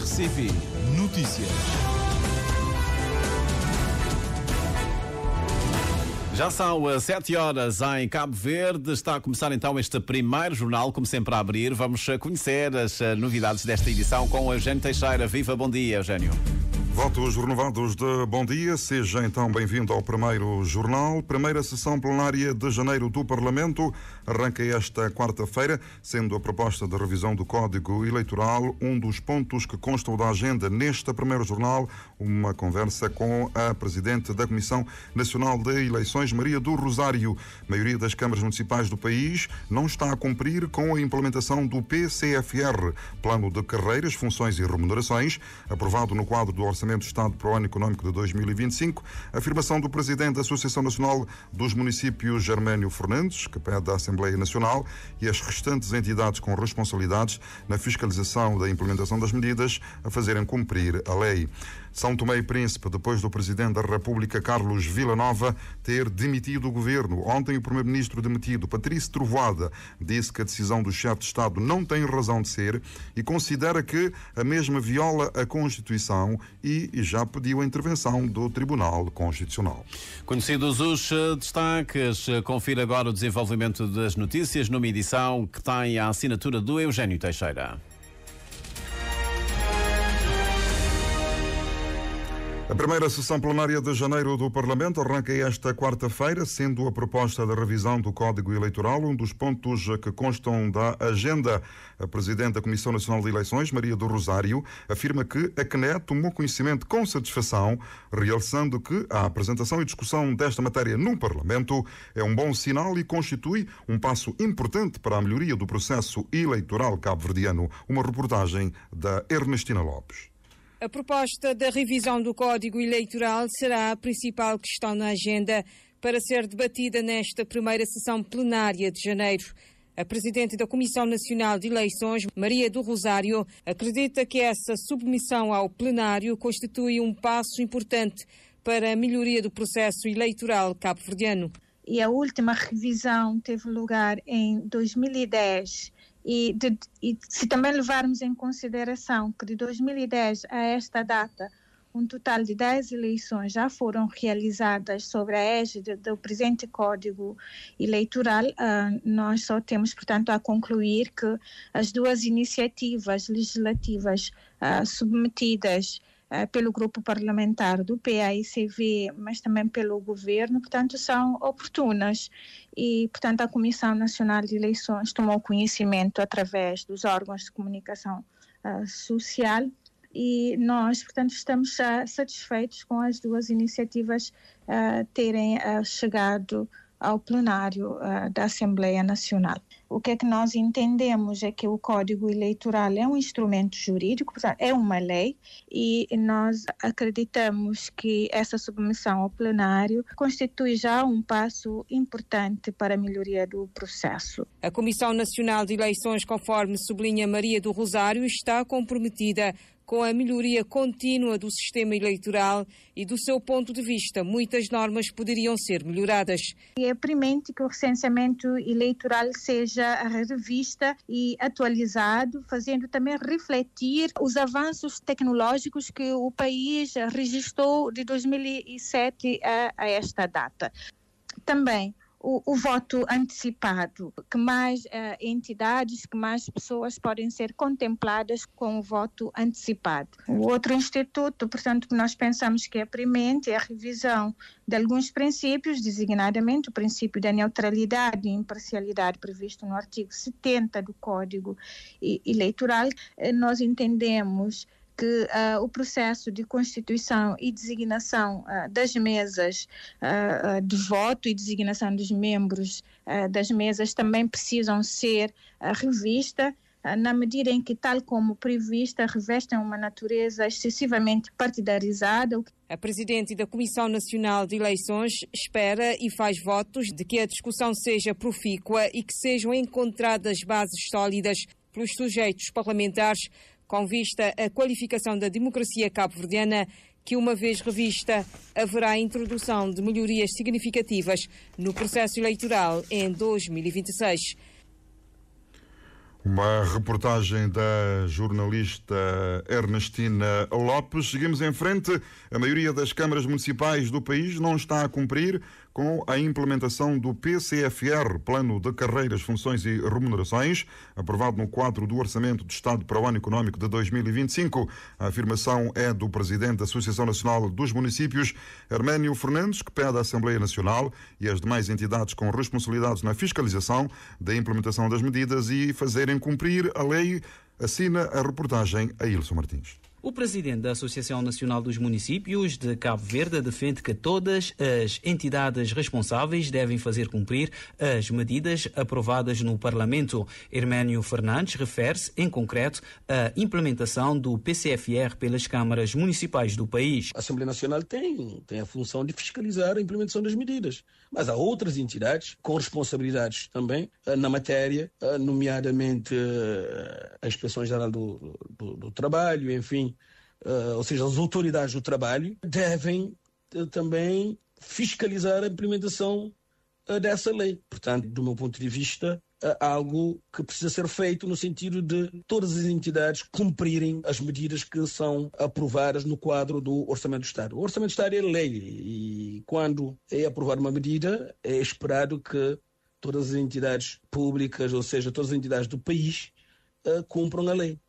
RCP Notícias. Já são 7 horas em Cabo Verde. Está a começar então este primeiro jornal, como sempre a abrir. Vamos conhecer as novidades desta edição com o Eugênio Teixeira. Viva, bom dia, Eugênio. Votos renovados de bom dia. Seja então bem-vindo ao primeiro jornal. Primeira sessão plenária de janeiro do Parlamento arranca esta quarta-feira, sendo a proposta de revisão do Código Eleitoral um dos pontos que constam da agenda neste primeiro jornal. Uma conversa com a Presidente da Comissão Nacional de Eleições, Maria do Rosário. A maioria das câmaras municipais do país não está a cumprir com a implementação do PCFR, Plano de Carreiras, Funções e Remunerações, aprovado no quadro do Orçamento do Estado para o ano económico de 2025, afirmação do Presidente da Associação Nacional dos Municípios, Germânio Fernandes, que pede à Assembleia Nacional e as restantes entidades com responsabilidades na fiscalização da implementação das medidas a fazerem cumprir a lei. São Tomé e Príncipe, depois do Presidente da República, Carlos Villanova, ter demitido o governo. Ontem o Primeiro-Ministro demitido, Patrício Trovoada, disse que a decisão do chefe de Estado não tem razão de ser e considera que a mesma viola a Constituição e já pediu a intervenção do Tribunal Constitucional. Conhecidos os destaques, confira agora o desenvolvimento das notícias numa edição que tem a assinatura do Eugênio Teixeira. A primeira sessão plenária de janeiro do Parlamento arranca esta quarta-feira, sendo a proposta da revisão do Código Eleitoral um dos pontos que constam da agenda. A Presidente da Comissão Nacional de Eleições, Maria do Rosário, afirma que a CNE tomou conhecimento com satisfação, realçando que a apresentação e discussão desta matéria no Parlamento é um bom sinal e constitui um passo importante para a melhoria do processo eleitoral cabo-verdiano. Uma reportagem da Ernestina Lopes. A proposta da revisão do Código Eleitoral será a principal questão na agenda para ser debatida nesta primeira sessão plenária de janeiro. A Presidente da Comissão Nacional de Eleições, Maria do Rosário, acredita que essa submissão ao plenário constitui um passo importante para a melhoria do processo eleitoral cabo-verdiano. E a última revisão teve lugar em 2010. E se também levarmos em consideração que de 2010 a esta data, um total de 10 eleições já foram realizadas sobre a égide do presente Código Eleitoral, nós só temos, portanto, a concluir que as duas iniciativas legislativas submetidas pelo grupo parlamentar do PAICV, mas também pelo governo, portanto, são oportunas. E, portanto, a Comissão Nacional de Eleições tomou conhecimento através dos órgãos de comunicação social e nós, portanto, estamos satisfeitos com as duas iniciativas terem chegado ao plenário da Assembleia Nacional. O que é que nós entendemos é que o Código Eleitoral é um instrumento jurídico, portanto, é uma lei, e nós acreditamos que essa submissão ao plenário constitui já um passo importante para a melhoria do processo. A Comissão Nacional de Eleições, conforme sublinha Maria do Rosário, está comprometida com a melhoria contínua do sistema eleitoral e, do seu ponto de vista, muitas normas poderiam ser melhoradas. É premente que o recenseamento eleitoral seja revista e atualizado, fazendo também refletir os avanços tecnológicos que o país registrou de 2007 a esta data. Também o voto antecipado, que mais entidades, que mais pessoas podem ser contempladas com o voto antecipado. O outro instituto, portanto, que nós pensamos que é premente é a revisão de alguns princípios, designadamente o princípio da neutralidade e imparcialidade previsto no artigo 70 do Código Eleitoral. Nós entendemos que o processo de constituição e designação das mesas de voto e designação dos membros das mesas também precisam ser revista, na medida em que, tal como prevista, revestem uma natureza excessivamente partidarizada. A Presidente da Comissão Nacional de Eleições espera e faz votos de que a discussão seja profícua e que sejam encontradas bases sólidas pelos sujeitos parlamentares com vista à qualificação da democracia cabo-verdiana, que, uma vez revista, haverá a introdução de melhorias significativas no processo eleitoral em 2026. Uma reportagem da jornalista Ernestina Lopes. Seguimos em frente. A maioria das câmaras municipais do país não está a cumprir com a implementação do PCFR, Plano de Carreiras, Funções e Remunerações, aprovado no quadro do Orçamento do Estado para o ano económico de 2025. A afirmação é do presidente da Associação Nacional dos Municípios, Herménio Fernandes, que pede à Assembleia Nacional e às demais entidades com responsabilidades na fiscalização da implementação das medidas e fazerem cumprir a lei. Assina a reportagem a Ilson Martins. O presidente da Associação Nacional dos Municípios de Cabo Verde defende que todas as entidades responsáveis devem fazer cumprir as medidas aprovadas no Parlamento. Herménio Fernandes refere-se, em concreto, à implementação do PCFR pelas câmaras municipais do país. A Assembleia Nacional tem a função de fiscalizar a implementação das medidas, mas há outras entidades com responsabilidades também na matéria, nomeadamente a Inspeção-Geral do Trabalho, enfim, ou seja, as autoridades do trabalho devem também fiscalizar a implementação dessa lei. Portanto, do meu ponto de vista, algo que precisa ser feito no sentido de todas as entidades cumprirem as medidas que são aprovadas no quadro do Orçamento do Estado. O Orçamento do Estado é lei e quando é aprovada uma medida é esperado que todas as entidades públicas, ou seja, todas as entidades do país, cumpram a lei.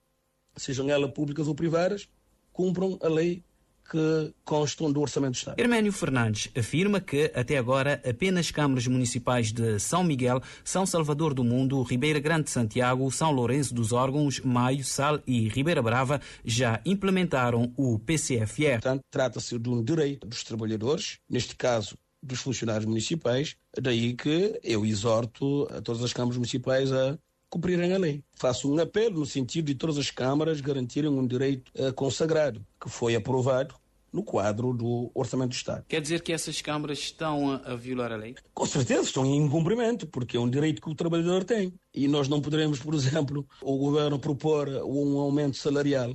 Sejam elas públicas ou privadas, cumpram a lei que constam do Orçamento do Estado. Herménio Fernandes afirma que, até agora, apenas câmaras municipais de São Miguel, São Salvador do Mundo, Ribeira Grande de Santiago, São Lourenço dos Órgãos, Maio, Sal e Ribeira Brava já implementaram o PCFR. Portanto, trata-se de um direito dos trabalhadores, neste caso dos funcionários municipais, daí que eu exorto a todas as câmaras municipais a cumprirem a lei. Faço um apelo no sentido de todas as câmaras garantirem um direito consagrado, que foi aprovado no quadro do Orçamento do Estado. Quer dizer que essas câmaras estão a violar a lei? Com certeza estão em incumprimento, porque é um direito que o trabalhador tem. E nós não poderemos, por exemplo, o governo propor um aumento salarial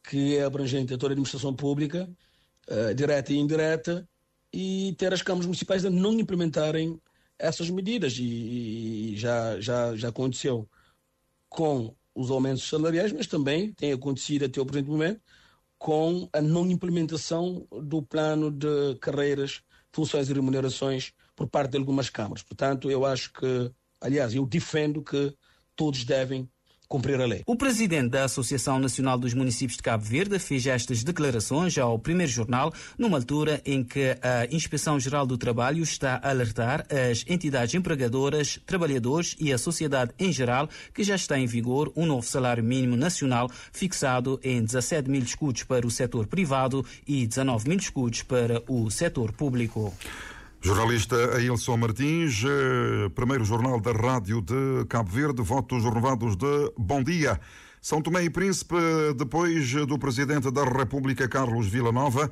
que é abrangente a toda a administração pública, direta e indireta, e ter as câmaras municipais a não implementarem essas medidas, e já aconteceu com os aumentos salariais, mas também tem acontecido até o presente momento com a não implementação do plano de carreiras, funções e remunerações por parte de algumas câmaras. Portanto, eu acho que, aliás, eu defendo que todos devem cumprir a lei. O presidente da Associação Nacional dos Municípios de Cabo Verde fez estas declarações ao Primeiro Jornal, numa altura em que a Inspeção-Geral do Trabalho está a alertar as entidades empregadoras, trabalhadores e a sociedade em geral que já está em vigor um novo salário mínimo nacional fixado em 17 mil escudos para o setor privado e 19 mil escudos para o setor público. Jornalista Ailson Martins, primeiro jornal da Rádio de Cabo Verde, votos renovados de bom dia. São Tomé e Príncipe, depois do Presidente da República, Carlos Villanova,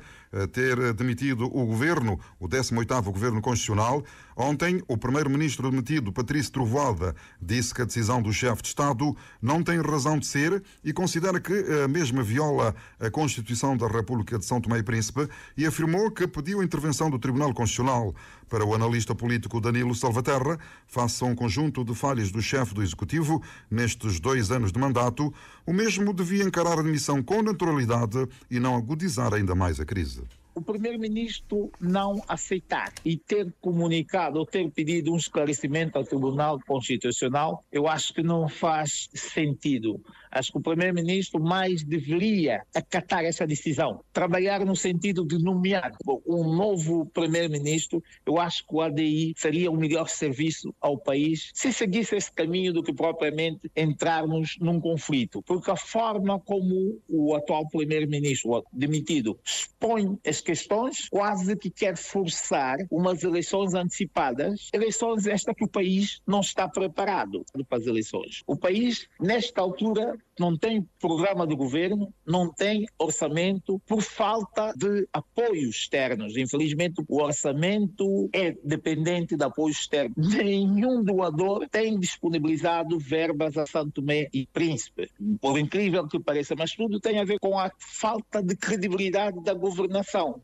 ter demitido o Governo, o 18º Governo Constitucional. Ontem, o Primeiro-Ministro demitido, Patrício Trovoada, disse que a decisão do chefe de Estado não tem razão de ser e considera que a mesma viola a Constituição da República de São Tomé e Príncipe e afirmou que pediu a intervenção do Tribunal Constitucional. Para o analista político Danilo Salvaterra, face a um conjunto de falhas do chefe do Executivo nestes 2 anos de mandato, o mesmo devia encarar a demissão com naturalidade e não agudizar ainda mais a crise. O primeiro-ministro não aceitar e ter comunicado ou ter pedido um esclarecimento ao Tribunal Constitucional, eu acho que não faz sentido. Acho que o primeiro-ministro mais deveria acatar essa decisão, trabalhar no sentido de nomear um novo primeiro-ministro. Eu acho que o ADI seria o melhor serviço ao país se seguisse esse caminho do que propriamente entrarmos num conflito. Porque a forma como o atual primeiro-ministro, demitido, expõe as questões, quase que quer forçar umas eleições antecipadas, eleições esta que o país não está preparado para as eleições. O país, nesta altura, não tem programa de governo, não tem orçamento por falta de apoios externos. Infelizmente, o orçamento é dependente de apoio externo. Nenhum doador tem disponibilizado verbas a São Tomé e Príncipe. Por incrível que pareça, mas tudo tem a ver com a falta de credibilidade da governação.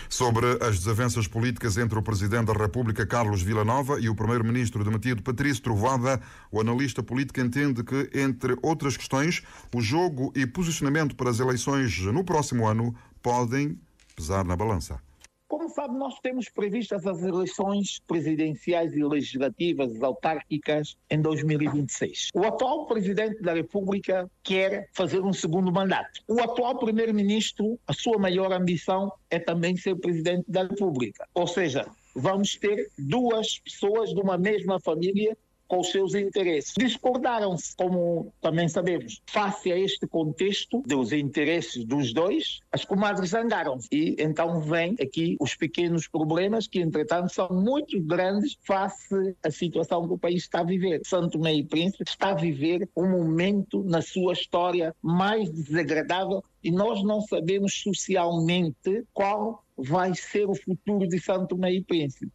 Sobre as desavenças políticas entre o Presidente da República, Carlos Villanova, e o Primeiro-Ministro demitido, Patrício Trovoada, o analista político entende que, entre outras questões, o jogo e posicionamento para as eleições no próximo ano podem pesar na balança. Como sabe, nós temos previstas as eleições presidenciais e legislativas autárquicas em 2026. O atual Presidente da República quer fazer um segundo mandato. O atual Primeiro-Ministro, a sua maior ambição é também ser Presidente da República. Ou seja, vamos ter duas pessoas de uma mesma família com os seus interesses. Discordaram-se, como também sabemos. Face a este contexto dos interesses dos dois, as comadres zangaram-se. E então vêm aqui os pequenos problemas que, entretanto, são muito grandes face à situação que o país está a viver. Santo Tomé e Príncipe está a viver um momento na sua história mais desagradável e nós não sabemos socialmente qual vai ser o futuro de Santo Tomé e Príncipe.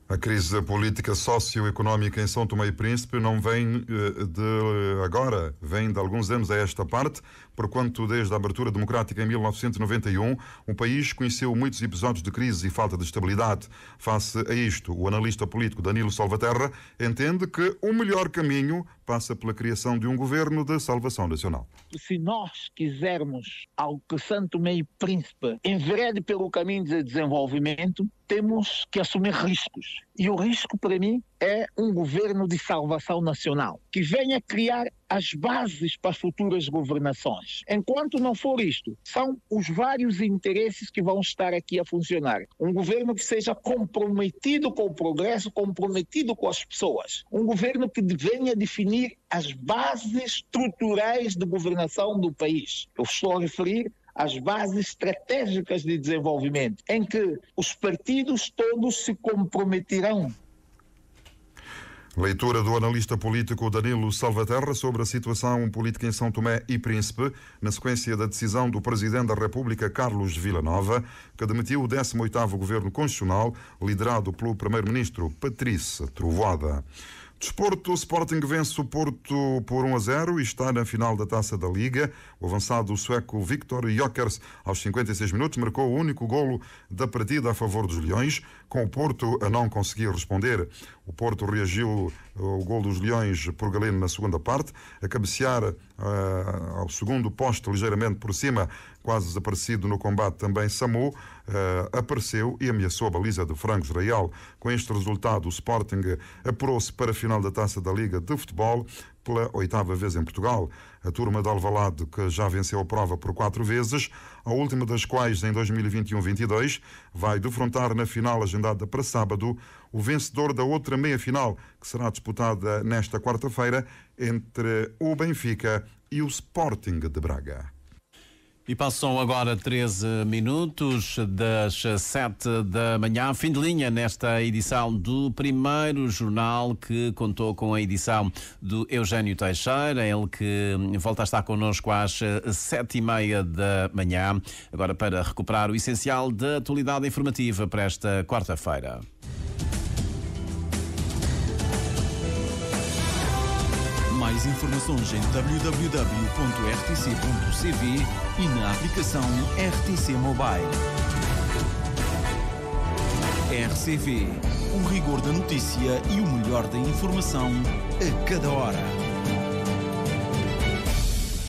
A crise política socioeconómica em São Tomé e Príncipe não vem de agora, vem de alguns anos a esta parte, porquanto desde a abertura democrática em 1991, o país conheceu muitos episódios de crise e falta de estabilidade. Face a isto, o analista político Danilo Salvaterra entende que o melhor caminho passa pela criação de um governo de salvação nacional. Se nós quisermos algo que Santo Tomé e Príncipe enverede pelo caminho de desenvolvimento, temos que assumir riscos. E o risco, para mim, é um governo de salvação nacional, que venha criar as bases para as futuras governações. Enquanto não for isto, são os vários interesses que vão estar aqui a funcionar. Um governo que seja comprometido com o progresso, comprometido com as pessoas. Um governo que venha definir as bases estruturais de governação do país. Eu estou a referir às bases estratégicas de desenvolvimento, em que os partidos todos se comprometerão. Leitura do analista político Danilo Salvaterra sobre a situação política em São Tomé e Príncipe, na sequência da decisão do Presidente da República, Carlos Villanova, que demitiu o 18º Governo Constitucional, liderado pelo Primeiro-Ministro Patrício Trovoada. Desporto, Sporting vence o Porto por 1-0 e está na final da Taça da Liga. O avançado sueco Viktor Gyökeres, aos 56 minutos, marcou o único golo da partida a favor dos Leões, com o Porto a não conseguir responder. O Porto reagiu ao golo dos Leões por Galeno na segunda parte, a cabecear ao segundo poste ligeiramente por cima, quase desaparecido no combate também Samu, apareceu e ameaçou a baliza de Franco Israel. Com este resultado, o Sporting apurou-se para a final da Taça da Liga de Futebol pela 8ª vez em Portugal. A turma de Alvalade, que já venceu a prova por 4 vezes, a última das quais em 2021-22, vai defrontar na final agendada para sábado o vencedor da outra meia-final, que será disputada nesta quarta-feira entre o Benfica e o Sporting de Braga. E passam agora 13 minutos das 7 da manhã. Fim de linha nesta edição do primeiro jornal, que contou com a edição do Eugênio Teixeira, ele que volta a estar connosco às 7h30 da manhã, agora para recuperar o essencial da atualidade informativa para esta quarta-feira. Mais informações em www.rtc.cv e na aplicação RTC Mobile. RCV, o rigor da notícia e o melhor da informação a cada hora.